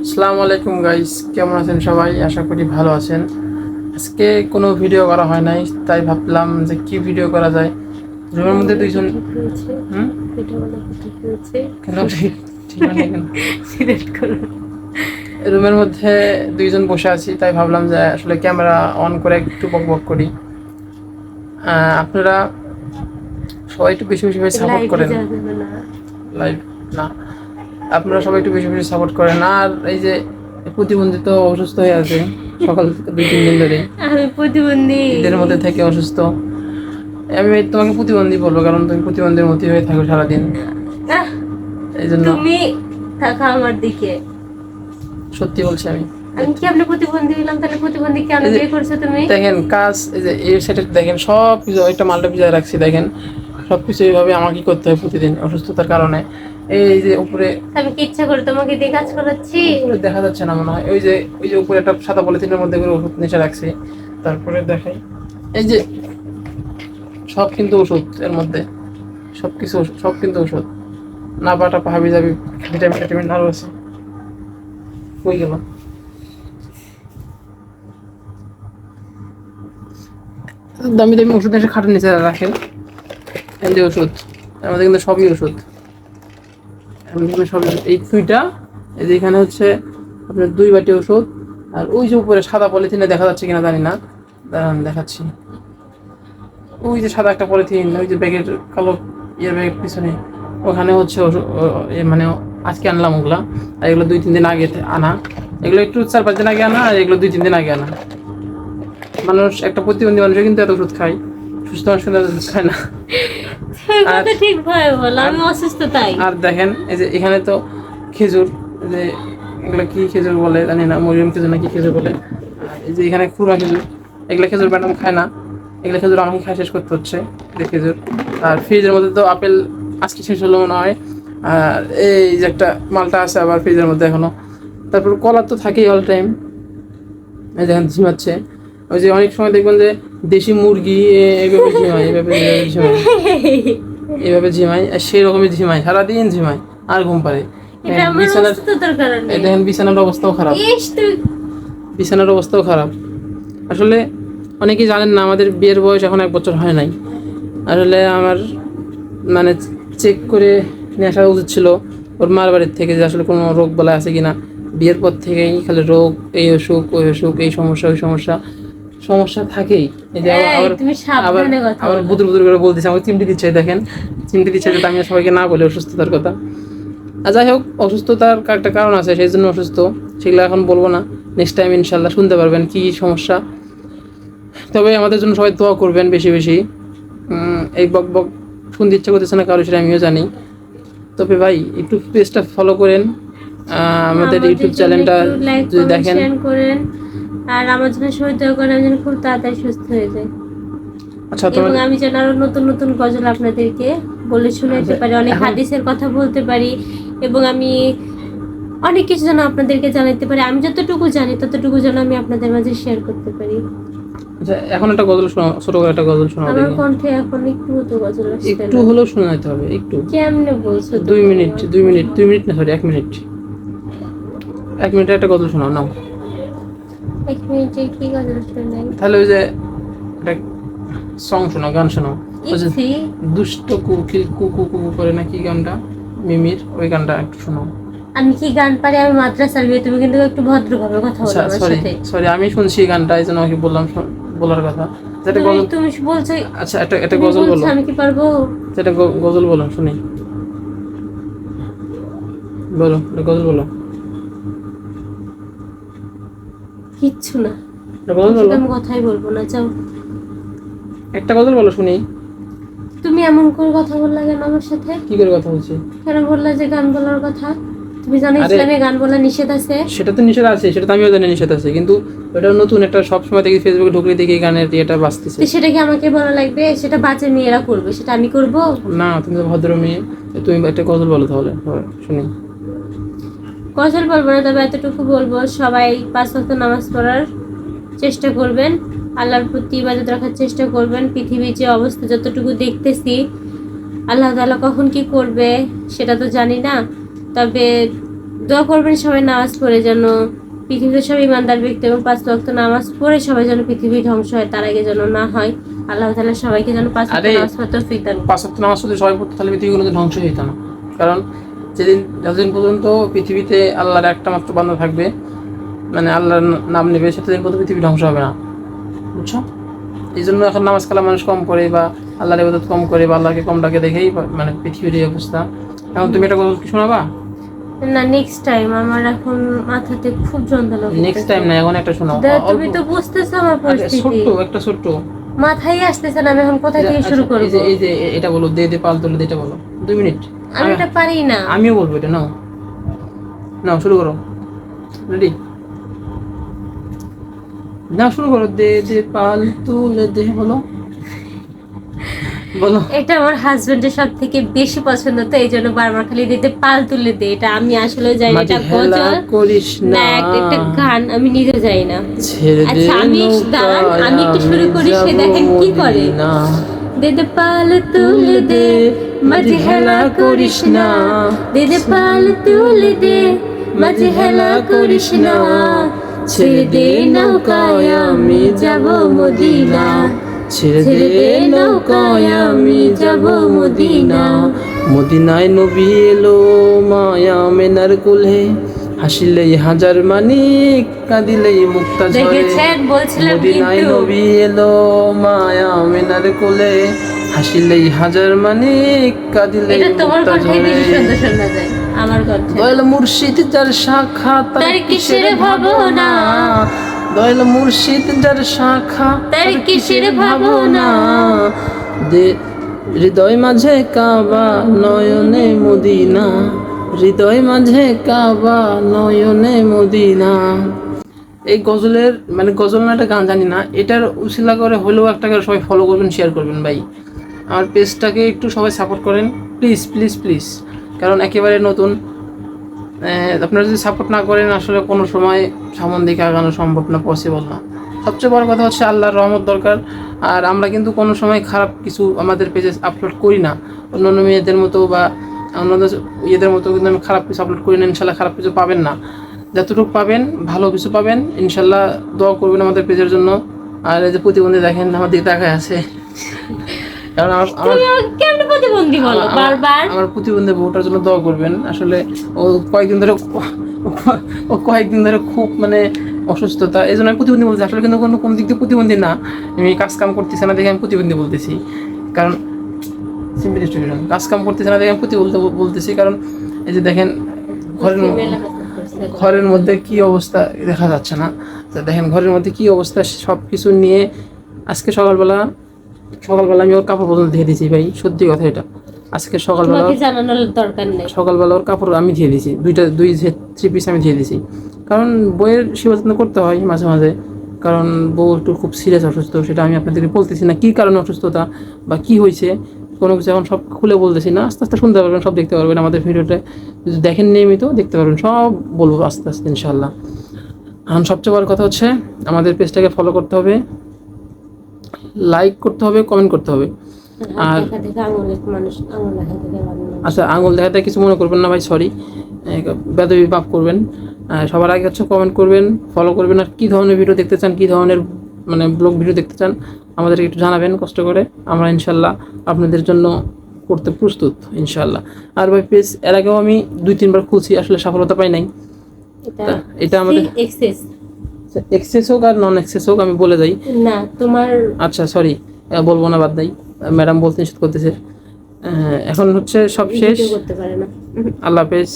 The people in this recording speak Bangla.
আসসালামু আলাইকুম গাইস, কেমন আছেন সবাই? আশা করি ভালো আছেন। আজকে কোনো ভিডিও করা হয় নাই, তাই ভাবলাম যে কি ভিডিও করা যায়। রুমের মধ্যে দুইজন ঠিক হয়েছে। হুম এটা বলা কি ঠিক হয়েছে? কেন ঠিক ঠিক হয় না কেন? সিলেক্ট করুন। রুমের মধ্যে দুইজন বসে আছি, তাই ভাবলাম যে আসলে ক্যামেরা অন করে একটু বক বক করি। আপনারা সবাই একটু বেশি বেশি সাপোর্ট লাইভে করেন। যাওয়া যাবে না। লাইভ না, আপনারা সবাই একটু বেশি বেশি সাপোর্ট করেন। আর এই যে প্রতিবন্ধী তো অসুস্থ হয়ে আছে সকাল থেকে 2-3 দিন ধরে, আমি প্রতিবন্ধী। ঈদের মধ্যে থেকে অসুস্থ। আমি তোমাকে প্রতিবন্ধী বলবো কারণ তুমি প্রতিবন্ধীর মতোই হয়ে থাকো সারাদিন, আহ, এই জন্য তুমি থাকা আমার দিকে। সত্যি বলছি আমি। আমি কি আপনি প্রতিবন্ধী হলাম? তাহলে প্রতিবন্ধী কেন এই যে বিয়ে করছো তুমি? দেখেন কাজ, এই যে এই সাইডে দেখেন সব কিছু একটা মালটা ভিজায় রাখছি, দেখেন সব কিছু এইভাবে আমাকে করতে হয় প্রতিদিন অসুস্থতার কারণে। এই যে উপরে আমি কি ইচ্ছা করে তোমাকে দিয়ে কাজ করাচ্ছি? উপরে দেখা যাচ্ছে না মনে হয়, ওই যে উপরে একটা সাদা পলিথিনের মধ্যে করে ওষুধ নিচে রাখছি। তারপরে দেখাই, এই যে সব কিন্তু ওষুধ এর মধ্যে, সব কিছু সব কিন্তু ওষুধ। না বাটা হাবি যাবি, ভিটামিন টাইটামিন আরও আছে। কই গেল? দামি দামি ওষুধ এসে খাটের নিচে রাখেন। এই যে ওষুধ, আমাদের কিন্তু সবই ওষুধ, আমাদের কিন্তু সবই ওষুধ। এই দুইটা, এই যে এখানে হচ্ছে আপনার 2 বাটি ওষুধ। আর ওই যে উপরে সাদা পলিথিনে দেখা যাচ্ছে কিনা জানি না, দাঁড়ান দেখাচ্ছি। ওই যে সাদা একটা পলিথিন, ওই যে ব্যাগের কালো ব্যাগের পিছনে, ওখানে হচ্ছে মানে আজকে আনলাম ওগুলা। আর এগুলো 2-3 দিন আগে আনা, এগুলো একটু 4-5 দিন আগে আনা, আর এগুলো 2-3 দিন আগে আনা। মানুষ, একটা প্রতিবন্ধী মানুষও কিন্তু এত ওষুধ খায়, সুস্থ মানুষ কিন্তু এত ওষুধ খায় না। আর কথা ঠিক ভাবে বলো, আমি অসুস্থ তাই। আর দেখেন এই যে এখানে তো খেজুর, এই যে এগুলো কি খেজুর বলে জানি না, মরিয়ম খেজুর না কি খেজুর বলে। আর এই যে এখানে খুরমা খেজুর, এগুলো খেজুর ম্যাডাম খায় না, এগুলো খেজুর আমাকে খাই শেষ করতে হচ্ছে। এই যে খেজুর। আর ফ্রিজের মধ্যে তো আপেল আজকে শেষ হলো মনে হয়। আর এই যে একটা মালটা আছে আবার ফ্রিজের মধ্যে এখনো। তারপর কলা তো থাকেই অল টাইম। এই দেখেন ঝিমাচ্ছে, ওই যে অনেক সময় দেখবেন যে দেশি মুরগি এইভাবে ঝিমায়, এইভাবে ঝিমায়, আর সেই রকমই ঝিমায়, সারাদিন ঝিমায় আর ঘুম পারে। এটা আমার বিছানার, অসুস্থতার কারণে। এই দেখেন বিছানার অবস্থাও খারাপ, ইস তুই। বিছানার অবস্থাও খারাপ। আসলে অনেকেই জানেন না আমাদের বিয়ের বয়স এখন 1 বছর হয় নাই। আসলে আমার মানে চেক করে নিয়ে আসা উচিত ছিল ওর মার বাড়ির থেকে, যে আসলে কোনো রোগ বলা আছে কিনা। বিয়ের পর থেকেই খালি রোগ, এই অসুখ ওই অসুখ, এই সমস্যা ওই সমস্যা, সমস্যা থাকেই। এই যে আবার তুমি আবার সাবধানে কথা আবার বলো। বুদুর বুদুর করে বলতেছে, আমাকে চিমটি দিচ্ছে, দেখেন চিমটি দিচ্ছে, যাতে আমি সবাইকে না বলি অসুস্থতার কথা। আর যাই হোক, অসুস্থতার একটা কারণ আছে, সেই জন্য অসুস্থ, সেগুলো এখন বলবো না। নেক্সট টাইম ইনশাল্লাহ শুনতে পারবেন কী সমস্যা। তবে আমাদের জন্য সবাই দোয়া করবেন বেশি বেশি। এই বক বক শুনতে ইচ্ছা করতেছে না কারো, সেটা আমিও জানি। তবে ভাই একটু পেজটা ফলো করেন, আমাদের ইউটিউব চ্যানেলটা লাইক যদি কমেন্ট দেখেন। শেয়ার করেন। আর আমার জন্য সহ্য করেন, আমি যেন খুব তাড়াতাড়ি সুস্থ হয়ে যাই। আচ্ছা এবং তোমার, আমি যেন আরো নতুন নতুন গজল আপনাদেরকে বলে শোনাতে পারি, অনেক এখন হাদিসের কথা বলতে পারি, এবং আমি অনেক কিছু যেন আপনাদেরকে জানাতে পারি। আমি যতটুকু জানি ততটুকু যেন আমি আপনাদের মাঝে শেয়ার করতে পারি। আচ্ছা এখন একটা গজল শোনাও, ছোট করে একটা গজল শোনাও আমার দেখি। কণ্ঠে এখন একটু তো গজল আসছে একটু না। হলেও শোনাতে হবে, একটু। কেমনে বলছো 2 তুমি মিনিট, আমাকে? 2 মিনিট না, সরি 1 মিনিট, 1 মিনিটে একটা গজল শোনাও নাও। 1 মিনিটে কি গজল শোনাই? তাহলে ওই যে একটা সং শোনাও, গান শোনাও। ওই যে ইচ্ছি। দুষ্ট কুকি কুকু কুকু করে না কি গানটা, মিমির, ওই গানটা একটু শোনাও। আমি কি গান পারি? আমি মাদ্রাসার মেয়ে, তুমি কিন্তু একটু ভদ্রভাবে কথা বলো আচ্ছা আমার সরি সাথে। সরি, আমি শুনছি এই গানটা, এই জন্য আমাকে বললাম বলার কথা। যেটা গজল, তুমি বলছো, আচ্ছা একটা তুমি গজল বলছো বলো, আমি কি পারবো? সেটা গজল বলো শুনি, বলো একটা গজল বলো, কিচ্ছু না। একটা গজল তোমার বলো, সাথে আমি কথাই বলবো না, যাও। একটা গজল বলো শুনি। তুমি এমন করে কথা বললা কেন আমার সাথে? কি করে কথা বলছি? কেন বললা যে গান বলার কথা? তুমি জানো আরে ইসলামে গান বলা নিষেধ আছে। সেটা তো নিষেধ আছে, সেটা তো আমিও জানি নিষেধ আছে, কিন্তু ওটা নতুন একটা, সবসময় দেখি ফেসবুকে ঢুকলে দেখি গানের ইয়েটা বাজতেছে। তো সেটা কি আমাকে বলা লাগবে? সেটা বাচ্চা মেয়েরা করবে, সেটা আমি করব? না তুমি তো ভদ্র মেয়ে, তুমি একটা গজল বলো তাহলে শুনি। গজল বলবো না, তবে এতটুকু বলবো, সবাই 5 ওয়াক্ত নামাজ পড়ার চেষ্টা করবেন, আল্লাহর প্রতি ইবাদত রাখার চেষ্টা করবেন। পৃথিবীর যে অবস্থা যতটুকু দেখতেছি, আল্লাহ তাআলা কখন কি করবে সেটা তো জানি না। তবে দোয়া করবেন সবাই নামাজ পড়ে যেন পৃথিবীতে সব ইমানদার ব্যক্তি এবং 5 ওয়াক্ত নামাজ পড়ে সবাই যেন পৃথিবী ধ্বংস হয়, তার আগে যেন না হয়। আল্লাহ তাআলা সবাইকে যেন 5 ওয়াক্ত আরে, নামাজ পড়তে তৌফিক দান করেন। 5 ওয়াক্ত নামাজ যদি সবাই পড়তো তাহলে পৃথিবী কোনোদিন ধ্বংস হইতো না। কারণ যতদিন পর্যন্ত পৃথিবীতে আল্লাহর একটা মাত্র বান্দা থাকবে, মানে আল্লাহর নাম নেবে, সেতদিন পর্যন্ত পৃথিবী ধ্বংস হবে না, বুঝছো? এই জন্য এখন নামাজ কালাম মানুষ কম করে বা আল্লাহর ইবাদত কম করে বা আল্লাহকে কম ডাকে দেখেই মানে পৃথিবীর এই অবস্থা। এখন তুমি একটা কথা কি শোনাবা? না, নেক্সট টাইম। আমার এখন মাথাতে খুব যন্ত্রণা করতেছে। নেক্সট টাইম না, এখন একটা শোনাও। তুমি তো বুঝতেছো আমার পরিস্থিতি, ছোট্ট মাথায় আসতেছে না আমি এখন কোথা থেকে শুরু করব। এই যে এটা বলো, দে দে পাল তুলে দে, এটা বলো 2 মিনিট। আমি এটা পারি না। আমিও বলবো এটা, নাও নাও শুরু করো, রেডি? না শুরু করো, দে দে পাল তুলে দে, বলো বলো। এটা আমার হাজবেন্ডের সব থেকে বেশি পছন্দ, তো এই জন্য বারবার খালি দিতে পাল তুলে দে। এটা আমি আসলে জানি না, এটা গজল করিস না একটা গান, আমি নিজে জানি না। ছেড়ে দে আচ্ছা, আমি গান আমি একটু শুরু করি, সে দেখেন কি করে। দে দে পাল তুলে দে, মাঝে হেলা করিস না। দে দে পাল তুলে দে, মাঝে হেলা করিস না। ছেড়ে দে নৌকায় আমি যাব মদিনা। ছেড়ে দে নৌকায় আমি যাব মদিনা। মদিনায় নবী এলো মায়া মেনার কোলে, হাসিলেই হাজার মানিক, কাঁদিলেই মুক্তা ঝরে। দেখেছেন, বলছিলাম মদিনায় কিন্তু। নবী এলো মায়া মেনার কোলে, হাসিলেই হাজার মানিক, কাঁদিলেই এটা তোমার মুক্তা কথাই বেশি ঝরে। সুন্দর শোনা যায় আমার কথা। দয়াল মুর্শিদ যার শাখা তার কিসের ভাবনা। দয়াল মুর্শিদ যার শাখা তার কিসের ভাবনা। দে হৃদয় মাঝে কাবা নয়নে মদিনা, হৃদয় মাঝে কাবা নয়নে মদিনা। এই গজলের মানে গজল না, একটা গান জানি না, এটার উসিলা করে হলেও একটা করে সবাই ফলো করবেন, শেয়ার করবেন ভাই। আমার পেজটাকে একটু সবাই সাপোর্ট করেন প্লিজ প্লিজ প্লিজ, কারণ একেবারে নতুন। আপনারা যদি সাপোর্ট না করেন আসলে কোনো সময় সামন দিকে আগানো সম্ভব না, পসিবল না। সবচেয়ে বড় কথা হচ্ছে আল্লাহর রহমত দরকার। আর আমরা কিন্তু কোনো সময় খারাপ কিছু আমাদের পেজে আপলোড করি না, অন্যান্য মেয়েদের মতো বা অন্যদের ইয়েদের মতো কিন্তু আমি খারাপ কিছু আপলোড করি না। ইনশাল্লাহ খারাপ কিছু পাবেন না, যতটুকু পাবেন ভালো কিছু পাবেন ইনশাল্লাহ। দোয়া করবেন আমাদের পেজের জন্য। আর এই যে প্রতিবন্ধী দেখেন আমার দিকে তাকায় আছে, কারণ কেমন প্রতিবন্ধী বলো বারবার। আমার প্রতিবন্ধী বউটার জন্য দোয়া করবেন। আসলে ও কয়েকদিন ধরে খুব মানে অসুস্থতা, এই জন্য আমি প্রতিবন্ধী বলছি। আসলে কিন্তু কোন দিক দিয়ে প্রতিবন্ধী না, আমি কাজ কাম করতেছি না দেখে আমি প্রতিবন্ধী বলতেছি। কারণ কাজ কাম করতেছি না দেখে আমি প্রতিবন্ধী বলতেছি, কারণ এই যে দেখেন ঘরের মধ্যে কি অবস্থা দেখা যাচ্ছে না, তো দেখেন ঘরের মধ্যে কি অবস্থা। সব কিছু নিয়ে আজকে সকালবেলা আমি ওর কাপড় পর্যন্ত ধুয়ে দিয়েছি ভাই, সত্যি কথা এটা। আজকে সকালবেলা জানানোর দরকার নেই, সকালবেলা ওর কাপড় আমি ধুয়ে দিয়েছি, 3 পিস আমি ধুয়ে দিয়েছি। কারণ বইয়ের সেবা যত্ন করতে হয় মাঝে মাঝে, কারণ বউ একটু খুব সিরিয়াস অসুস্থ। সেটা আমি আপনাদেরকে বলতেছি না কী কারণে অসুস্থতা বা কী হয়েছে, কোনো কিছু এখন সব খুলে বলতেছি না। আস্তে আস্তে শুনতে পারবেন, সব দেখতে পারবেন আমাদের ভিডিওটা যদি দেখেন নিয়মিত দেখতে পারবেন, সব বলবো আস্তে আস্তে ইনশাল্লাহ। এখন সবচেয়ে বড় কথা হচ্ছে আমাদের পেজটাকে ফলো করতে হবে, লাইক করতে হবে, কমেন্ট করতে হবে। আর আচ্ছা, আঙুল দেখাতে কিছু মনে করবেন না ভাই, সরি, বেদবি পাপ করবেন। সবার আগে হচ্ছে কমেন্ট করবেন, ফলো করবেন। আর কী ধরনের ভিডিও দেখতে চান, কী ধরনের মানে ব্লগ ভিডিও দেখতে চান আমাদেরকে একটু জানাবেন কষ্ট করে, আমরা ইনশাল্লাহ আপনাদের জন্য করতে প্রস্তুত ইনশাল্লাহ। আর ভাই পেজ এর আগেও আমি 2-3 বার খুলছি, আসলে সফলতা পাই নাই। এটা আমাদের এক্সেস হোক আর নন এক্সেস হোক আমি বলে যাই না তোমার। আচ্ছা সরি, বলবো না, বাদ দেই, ম্যাডাম বলতে নিষেধ করতেছে। এখন হচ্ছে সব শেষ, করতে পারে না। আল্লাহ হাফেজ।